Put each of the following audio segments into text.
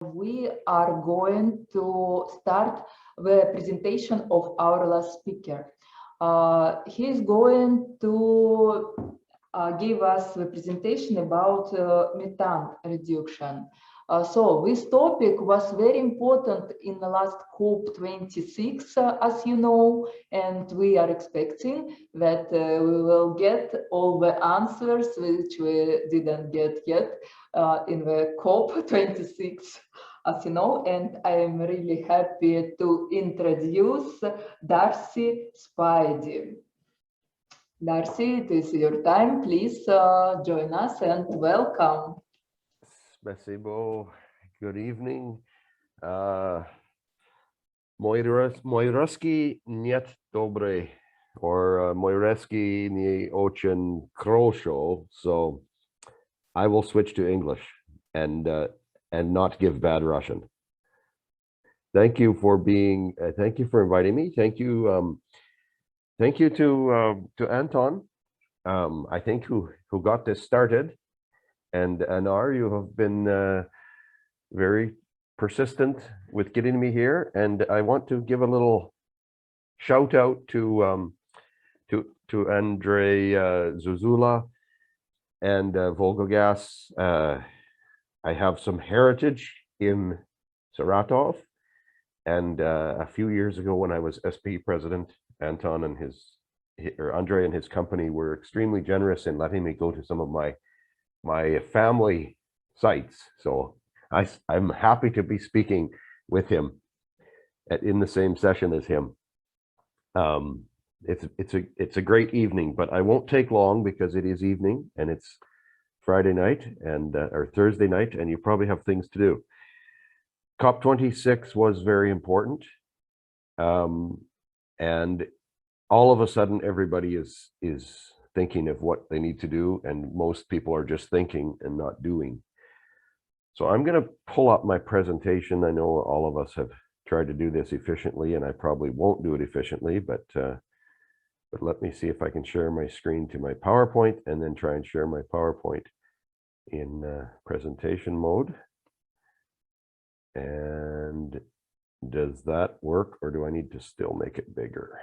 We are going to start the presentation of our last speaker. He is going to give us the presentation about methane reduction. So this topic was very important in the last COP26, as you know, and we are expecting that we will get all the answers which we didn't get yet in the COP26, as you know, and I am really happy to introduce Darsi Spadi. Darsi, it is your time. Please join us and welcome. Spasibo. Good evening. Moiruski niet dobre, or Moireski nie очень хорошо. So I will switch to English and not give bad Russian. Thank you for being. Thank you for inviting me. Thank you. Thank you to Anton. I think who got this started. And Anar, you have been very persistent with getting me here, and I want to give a little shout out to Andrei Zuzula and Volgogas. I have some heritage in Saratov, and a few years ago when I was SP president, Anton and Andrei and his company were extremely generous in letting me go to some of my family sites. So I'm happy to be speaking with him in the same session as him. It's a great evening, but I won't take long because it is evening and it's Friday night and or Thursday night, and you probably have things to do. COP26 was very important, and all of a sudden everybody is thinking of what they need to do, and most people are just thinking and not doing. So I'm going to pull up my presentation. I know all of us have tried to do this efficiently, and I probably won't do it efficiently, but let me see if I can share my screen to my PowerPoint and then try and share my PowerPoint in presentation mode. And does that work, or do I need to still make it bigger?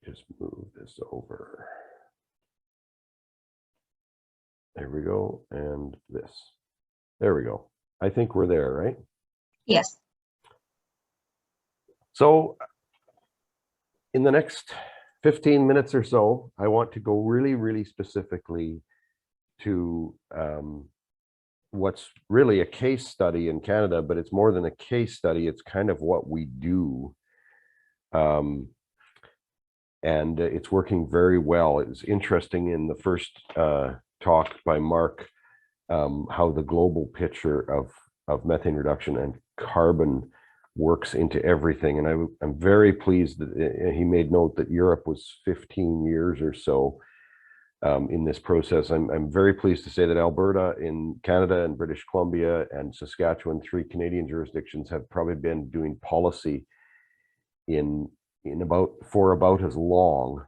Just move this over. There we go, and this. There we go. I think we're there, right? Yes. So in the next 15 minutes or so, I want to go really, really specifically to what's really a case study in Canada, but it's more than a case study. It's kind of what we do. And it's working very well. It was interesting in the first talk by Mark, how the global picture of methane reduction and carbon works into everything. And I'm very pleased that he made note that Europe was 15 years or so in this process. I'm very pleased to say that Alberta in Canada and British Columbia and Saskatchewan, 3 Canadian jurisdictions, have probably been doing policy for about as long.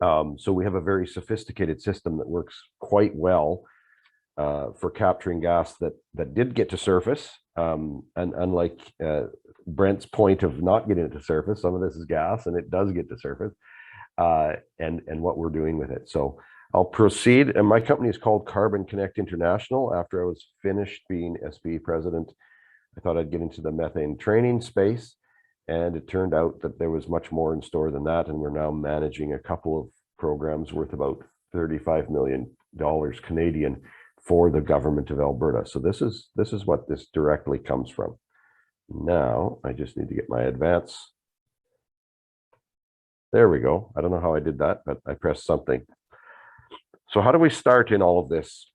So we have a very sophisticated system that works quite well for capturing gas that did get to surface. And unlike Brent's point of not getting it to surface, some of this is gas and it does get to surface, and what we're doing with it. So I'll proceed. And my company is called Carbon Connect International. After I was finished being SPE president, I thought I'd get into the methane training space. And it turned out that there was much more in store than that. And we're now managing a couple of programs worth about $35 million Canadian for the government of Alberta. So this is what this directly comes from. Now I just need to get my advance. There we go. I don't know how I did that, but I pressed something. So how do we start in all of this?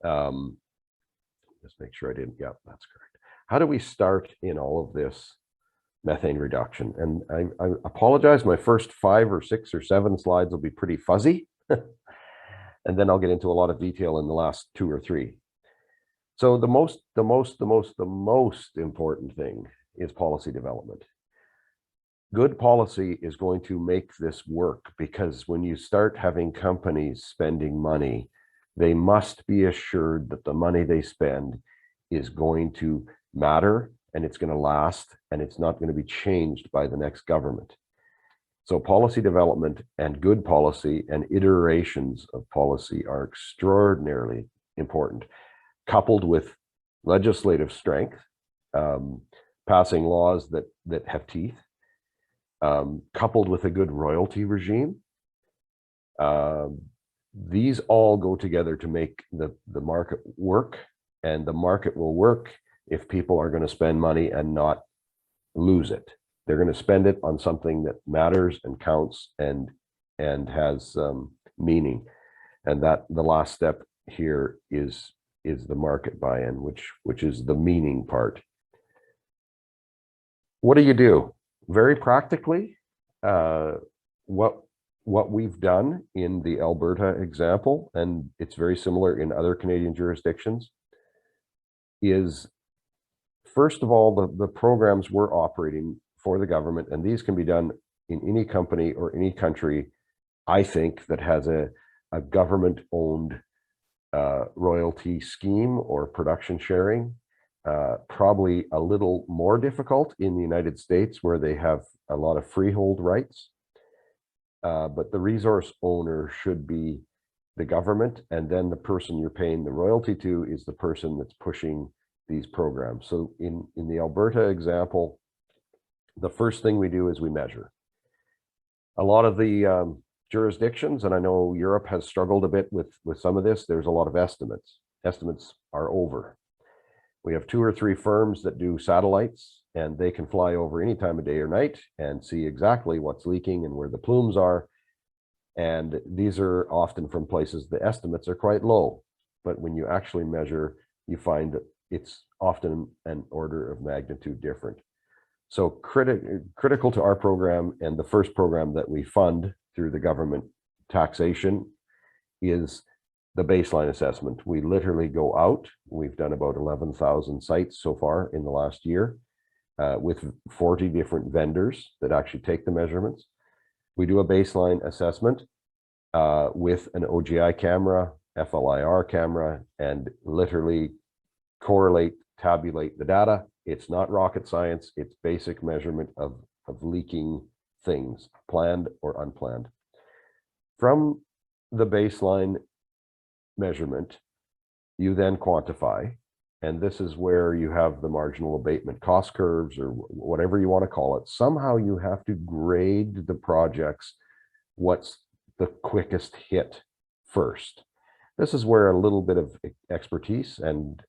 Just make sure I didn't. Yeah, that's correct. How do we start in all of this methane reduction? And I apologize, my first 5 or 6 or 7 slides will be pretty fuzzy. And then I'll get into a lot of detail in the last 2 or 3. So the most important thing is policy development. Good policy is going to make this work, because when you start having companies spending money they must be assured that the money they spend is going to matter, and it's going to last, and it's not going to be changed by the next government. So policy development and good policy and iterations of policy are extraordinarily important, coupled with legislative strength, passing laws that have teeth, coupled with a good royalty regime. These all go together to make the market work, and the market will work if people are going to spend money and not lose it. They're going to spend it on something that matters and counts and has meaning. And that the last step here is the market buy-in, which is the meaning part. What do? Very practically, what we've done in the Alberta example, and it's very similar in other Canadian jurisdictions, is first of all, the programs we're operating for the government, and these can be done in any company or any country, I think, that has a government-owned royalty scheme or production sharing. Probably a little more difficult in the United States, where they have a lot of freehold rights. But the resource owner should be the government, and then the person you're paying the royalty to is the person that's pushing these programs. So in the Alberta example, the first thing we do is we measure. A lot of the jurisdictions, and I know Europe has struggled a bit with some of this, there's a lot of estimates. Estimates are over. We have 2 or 3 firms that do satellites, and they can fly over any time of day or night and see exactly what's leaking and where the plumes are. And these are often from places the estimates are quite low. But when you actually measure, you find that it's often an order of magnitude different. So critical to our program, and the first program that we fund through the government taxation, is the baseline assessment. We literally go out. We've done about 11,000 sites so far in the last year, with 40 different vendors that actually take the measurements. We do a baseline assessment with an OGI camera, FLIR camera, and literally correlate, tabulate the data. It's not rocket science. It's basic measurement of leaking things, planned or unplanned. From the baseline measurement, you then quantify, and this is where you have the marginal abatement cost curves, or whatever you want to call it. Somehow you have to grade the projects, what's the quickest hit first. This is where a little bit of expertise and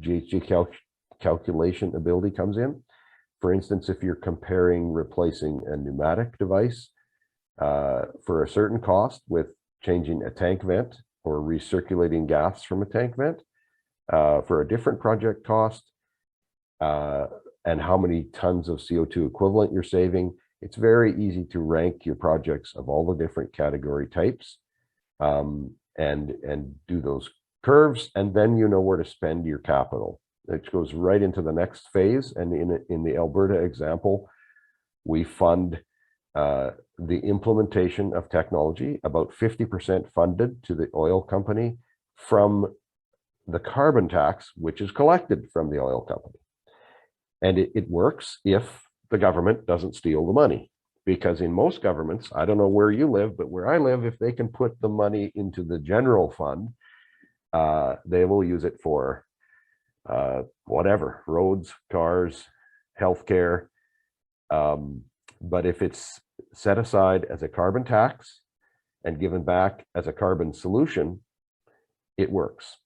GHG calculation ability comes in. For instance, if you're comparing replacing a pneumatic device for a certain cost with changing a tank vent or recirculating gas from a tank vent for a different project cost, and how many tons of CO2 equivalent you're saving, it's very easy to rank your projects of all the different category types and do those curves, and then you know where to spend your capital. It goes right into the next phase. And in the Alberta example, we fund the implementation of technology, about 50% funded to the oil company from the carbon tax, which is collected from the oil company. And it works if the government doesn't steal the money. Because in most governments, I don't know where you live, but where I live, if they can put the money into the general fund, they will use it for whatever, roads, cars, healthcare. But if it's set aside as a carbon tax and given back as a carbon solution, it works.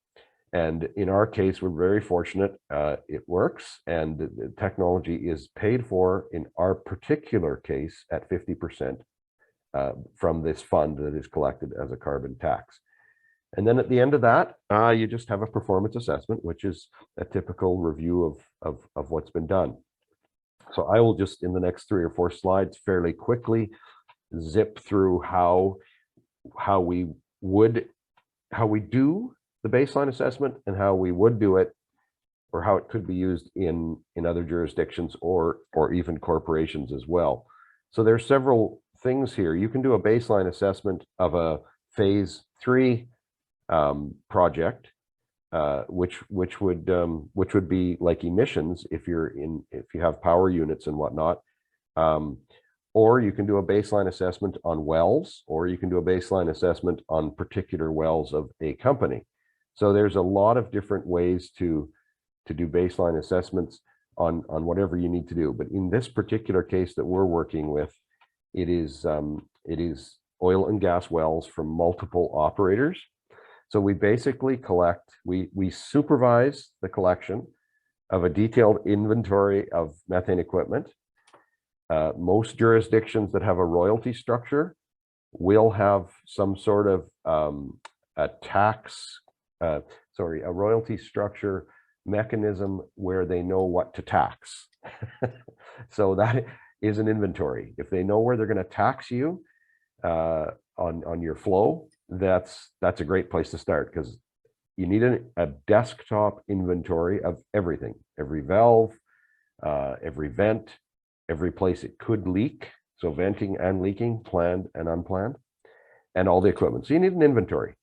And in our case, we're very fortunate. It works, and the technology is paid for, in our particular case, at 50% from this fund that is collected as a carbon tax. And then at the end of that, you just have a performance assessment, which is a typical review of what's been done. So I will just, in the next 3 or 4 slides, fairly quickly zip through how we do the baseline assessment and how we would do it, or how it could be used in other jurisdictions or even corporations as well. So there's several things here. You can do a baseline assessment of a phase 3 project, which would be like emissions if you have power units and whatnot. Or you can do a baseline assessment on wells, or you can do a baseline assessment on particular wells of a company. So there's a lot of different ways to do baseline assessments on whatever you need to do. But in this particular case that we're working with, it is oil and gas wells from multiple operators. So we basically we supervise the collection of a detailed inventory of methane equipment. Most jurisdictions that have a royalty structure will have some sort of a royalty structure mechanism where they know what to tax. So that is an inventory. If they know where they're going to tax you on your flow, that's a great place to start, because you need a desktop inventory of everything, every valve, every vent, every place it could leak, so venting and leaking, planned and unplanned, and all the equipment. So you need an inventory.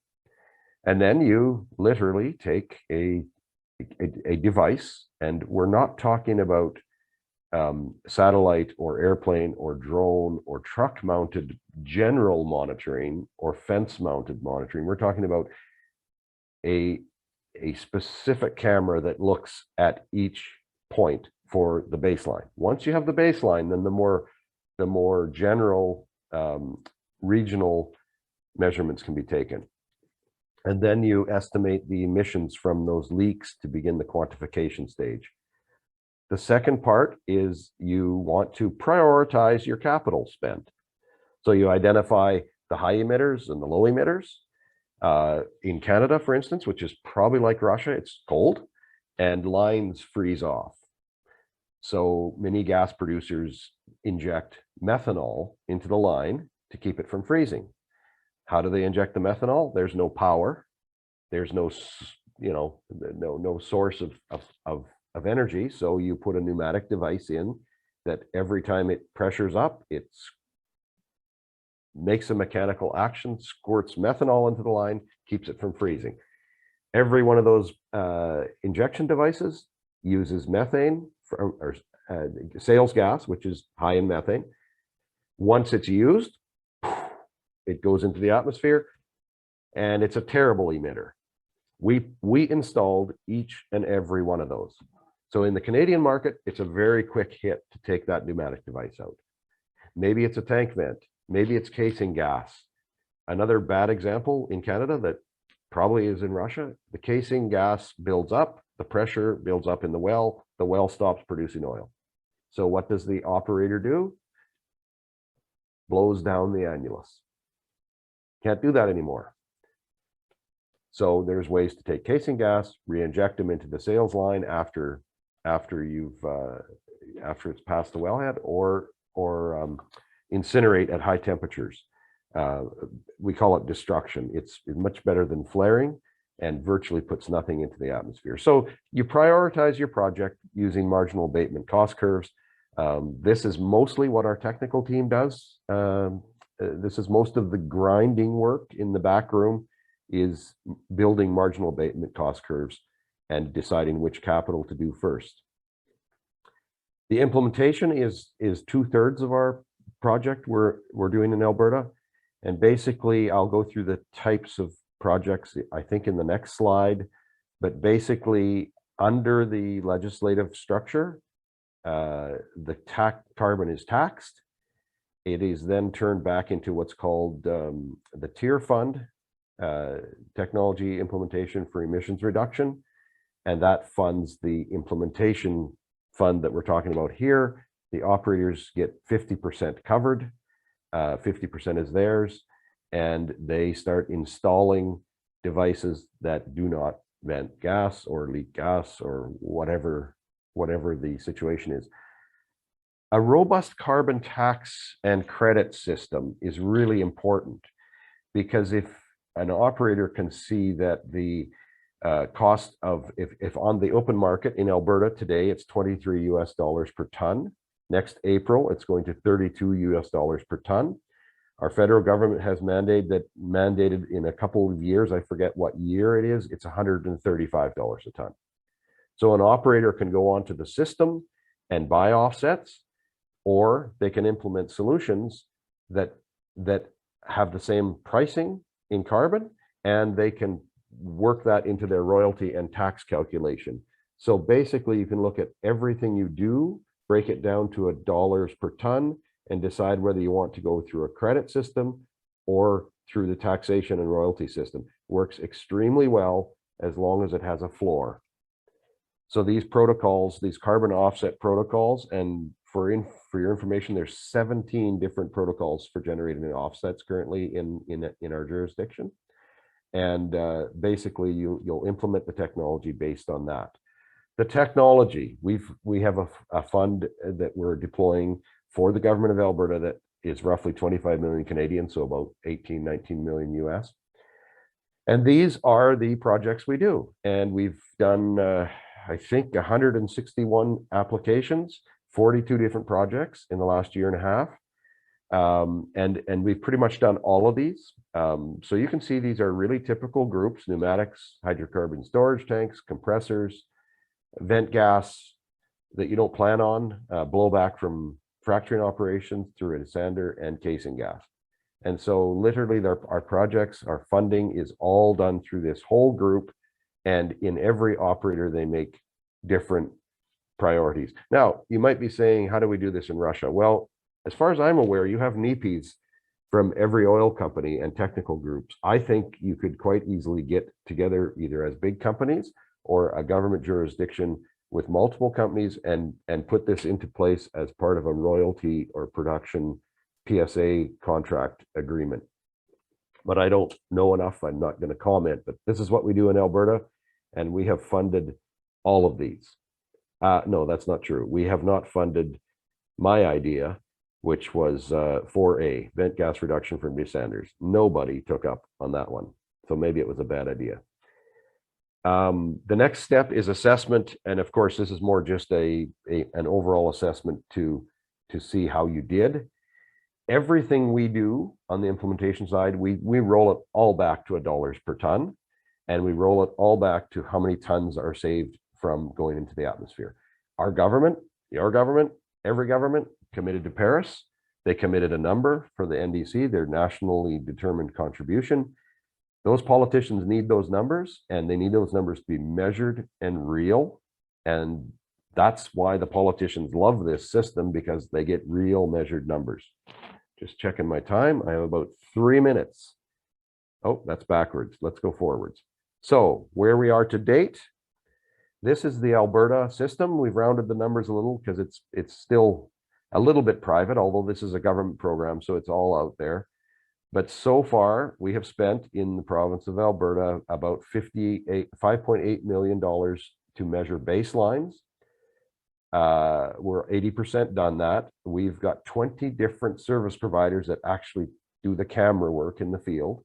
And then you literally take a device, and we're not talking about satellite or airplane or drone or truck mounted general monitoring or fence mounted monitoring. We're talking about a specific camera that looks at each point for the baseline. Once you have the baseline, then the more general regional measurements can be taken. And then you estimate the emissions from those leaks to begin the quantification stage. The second part is you want to prioritize your capital spend. So you identify the high emitters and the low emitters. In Canada, for instance, which is probably like Russia, it's cold and lines freeze off. So many gas producers inject methanol into the line to keep it from freezing. How do they inject the methanol? There's no power. There's no, no source of energy. So you put a pneumatic device in that every time it pressures up, it makes a mechanical action, squirts methanol into the line, keeps it from freezing. Every one of those injection devices uses methane or sales gas, which is high in methane. Once it's used, it goes into the atmosphere, and it's a terrible emitter. We installed each and every one of those. So in the Canadian market, it's a very quick hit to take that pneumatic device out. Maybe it's a tank vent, maybe it's casing gas. Another bad example in Canada that probably is in Russia, the casing gas builds up, the pressure builds up in the well stops producing oil. So what does the operator do? Blows down the annulus. Can't do that anymore. So there's ways to take casing gas, re-inject them into the sales line after it's past the wellhead, or incinerate at high temperatures. We call it destruction. It's much better than flaring, and virtually puts nothing into the atmosphere. So you prioritize your project using marginal abatement cost curves. This is mostly what our technical team does. This is most of the grinding work in the back room, is building marginal abatement cost curves and deciding which capital to do first. The implementation is 2/3 of our project we're doing in Alberta. And basically, I'll go through the types of projects, I think, in the next slide. But basically, under the legislative structure, the carbon is taxed. It is then turned back into what's called the TIER fund, Technology Implementation for Emissions Reduction. And that funds the implementation fund that we're talking about here. The operators get 50% covered, 50% is theirs, and they start installing devices that do not vent gas or leak gas or whatever the situation is. A robust carbon tax and credit system is really important, because if an operator can see that the cost of, if on the open market in Alberta today, it's $23 US per ton. Next April, it's going to $32 US per ton. Our federal government has mandated in a couple of years, I forget what year it is, it's $135 a ton. So an operator can go onto the system and buy offsets, or they can implement solutions that have the same pricing in carbon, and they can work that into their royalty and tax calculation. So basically, you can look at everything you do, break it down to dollars per ton, and decide whether you want to go through a credit system or through the taxation and royalty system. Works extremely well as long as it has a floor. So these protocols, these carbon offset protocols, and for your information, there's 17 different protocols for generating offsets currently in our jurisdiction. And basically, you'll implement the technology based on that. The technology, we have a fund that we're deploying for the government of Alberta that is roughly 25 million Canadian, so about 18, 19 million US. And these are the projects we do. And we've done, I think, 161 applications, 42 different projects in the last year and a half. And we've pretty much done all of these. So you can see these are really typical groups: pneumatics, hydrocarbon storage tanks, compressors, vent gas that you don't plan on, blowback from fracturing operations through a sander, and casing gas. And so literally our projects, our funding is all done through this whole group, and in every operator, they make different priorities. Now, you might be saying, how do we do this in Russia? Well, as far as I'm aware, you have NEPs from every oil company and technical groups. I think you could quite easily get together either as big companies or a government jurisdiction with multiple companies and put this into place as part of a royalty or production PSA contract agreement. But I don't know enough. I'm not going to comment, but this is what we do in Alberta, and we have funded all of these. No, that's not true. We have not funded my idea, which was 4A, vent gas reduction from desanders. Nobody took up on that one. So maybe it was a bad idea. The next step is assessment. And of course, this is more just an overall assessment to see how you did. Everything we do on the implementation side, we roll it all back to dollars per ton, and we roll it all back to how many tons are saved from going into the atmosphere. Our government, your government, every government committed to Paris. They committed a number for the NDC, their nationally determined contribution. Those politicians need those numbers, and they need those numbers to be measured and real. And that's why the politicians love this system, because they get real measured numbers. Just checking my time. I have about 3 minutes. Oh, that's backwards. Let's go forwards. So where we are to date, this is the Alberta system. We've rounded the numbers a little because it's still a little bit private, although this is a government program, so it's all out there. But so far, we have spent in the province of Alberta about $5.8 million to measure baselines. We're 80% done that. We've got 20 different service providers that actually do the camera work in the field.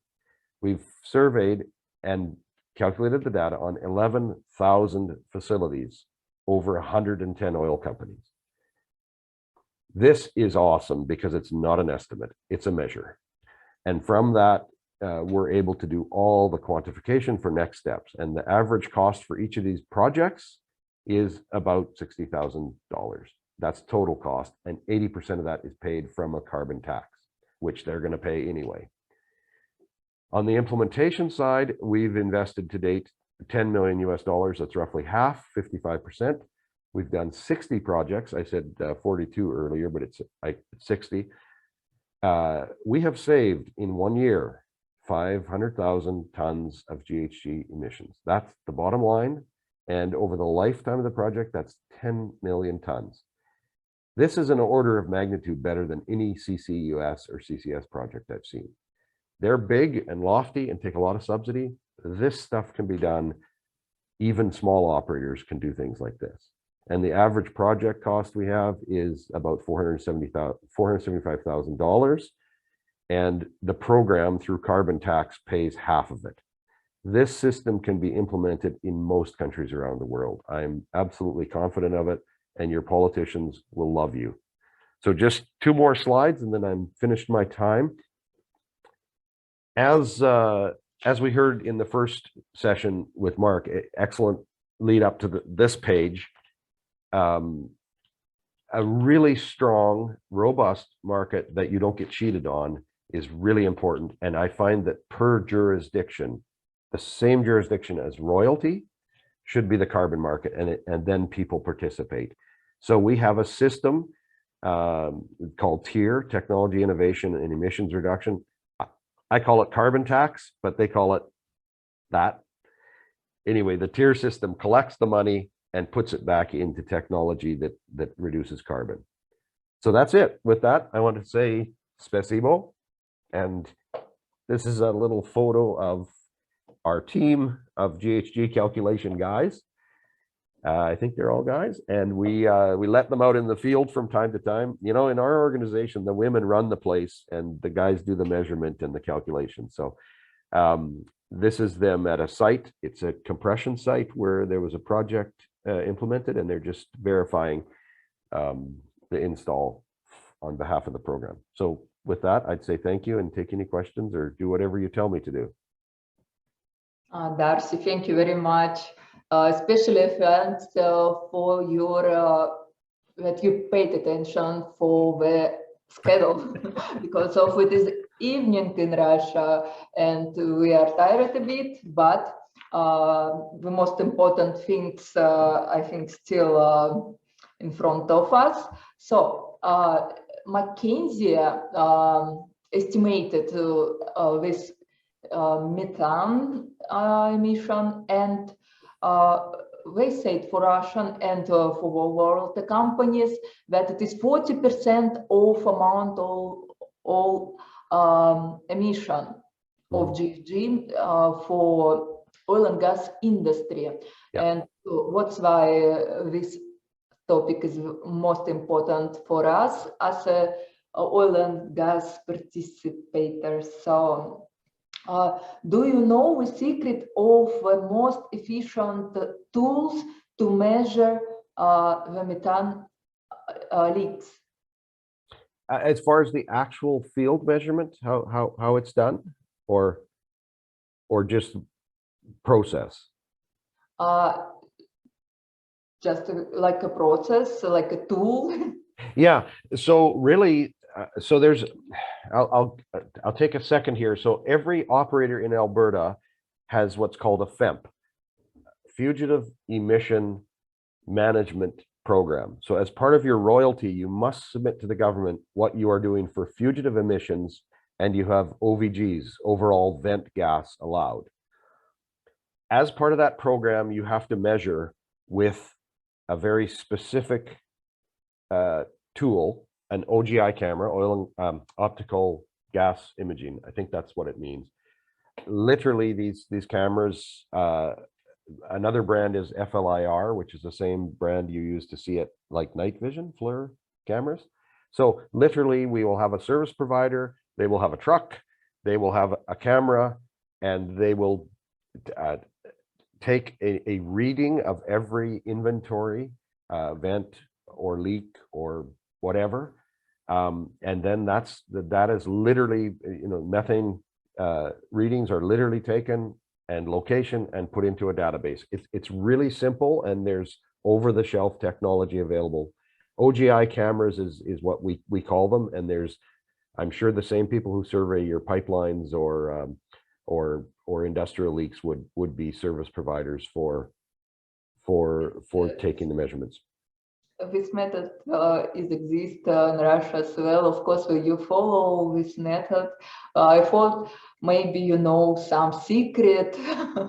We've surveyed and calculated the data on 11,000 facilities, over 110 oil companies. This is awesome because it's not an estimate, it's a measure. And from that, we're able to do all the quantification for next steps. And the average cost for each of these projects is about $60,000. That's total cost. And 80% of that is paid from a carbon tax, which they're going to pay anyway. On the implementation side, we've invested to date $10 million US. That's roughly half, 55%. We've done 60 projects. I said 42 earlier, but it's 60. We have saved in 1 year 500,000 tons of GHG emissions. That's the bottom line. And over the lifetime of the project, that's 10 million tons. This is an order of magnitude better than any CCUS or CCS project I've seen. They're big and lofty and take a lot of subsidy. This stuff can be done. Even small operators can do things like this. And the average project cost we have is about $475,000. And the program through carbon tax pays half of it. This system can be implemented in most countries around the world. I'm absolutely confident of it, and your politicians will love you. So just 2 more slides, and then I'm finished my time. as we heard in the first session with Mark, excellent lead up to this page. A really strong, robust market that you don't get cheated on is really important. And I find that per jurisdiction, the same jurisdiction as royalty should be the carbon market, and then people participate. So we have a system called TIER, Technology Innovation and Emissions Reduction. I call it carbon tax, but they call it that. Anyway, the TIER system collects the money and puts it back into technology that reduces carbon. So that's it. With that, I want to say spasibo. And this is a little photo of our team of GHG calculation guys. I think they're all guys, and we let them out in the field from time to time. You know, in our organization, the women run the place and the guys do the measurement and the calculation. So this is them at a site. It's a compression site where there was a project implemented, and they're just verifying the install on behalf of the program. So with that, I'd say thank you and take any questions or do whatever you tell me to do. Darcy, thank you very much. Especially thanks for your that you paid attention for the schedule because of it is evening in Russia and we are tired a bit, but the most important things I think still in front of us. So McKinsey estimated this methane emission, and they said for Russian and for world companies that it is 40% of amount of all emission of GHG for oil and gas industry. Yeah. And that's why this topic is most important for us as a oil and gas participators. So do you know the secret of the most efficient tools to measure the methane leaks? As far as the actual field measurement, how it's done, or just process? Just like a process, like a tool. Yeah. So really, so there's, I'll take a second here. So every operator in Alberta has what's called a FEMP, Fugitive Emission Management Program. So as part of your royalty, you must submit to the government what you are doing for fugitive emissions, and you have OVGs, overall vent gas allowed. As part of that program, you have to measure with a very specific tool, an OGI camera, oil and optical gas imaging. I think that's what it means. Literally, these cameras, another brand is FLIR, which is the same brand you use to see it like night vision, FLIR cameras. So literally, we will have a service provider, they will have a truck, they will have a camera, and they will take a reading of every inventory vent or leak or whatever, and then that is literally, you know, methane readings are literally taken and location and put into a database. It's really simple, and there's over-the-shelf technology available. OGI cameras is what we call them, and there's, I'm sure, the same people who survey your pipelines or industrial leaks would be service providers for taking the measurements. This method exists in Russia as well. Of course, you follow this method. I thought maybe you know some secret.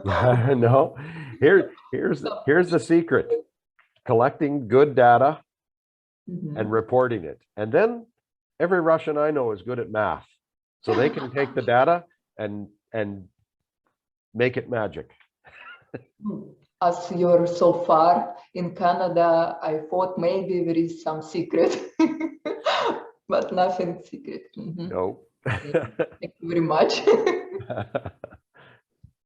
No, here's the secret: collecting good data and reporting it. And then every Russian I know is good at math, so they can take the data and make it magic. As you're so far in Canada, I thought maybe there is some secret, but nothing secret. No. Thank you very much.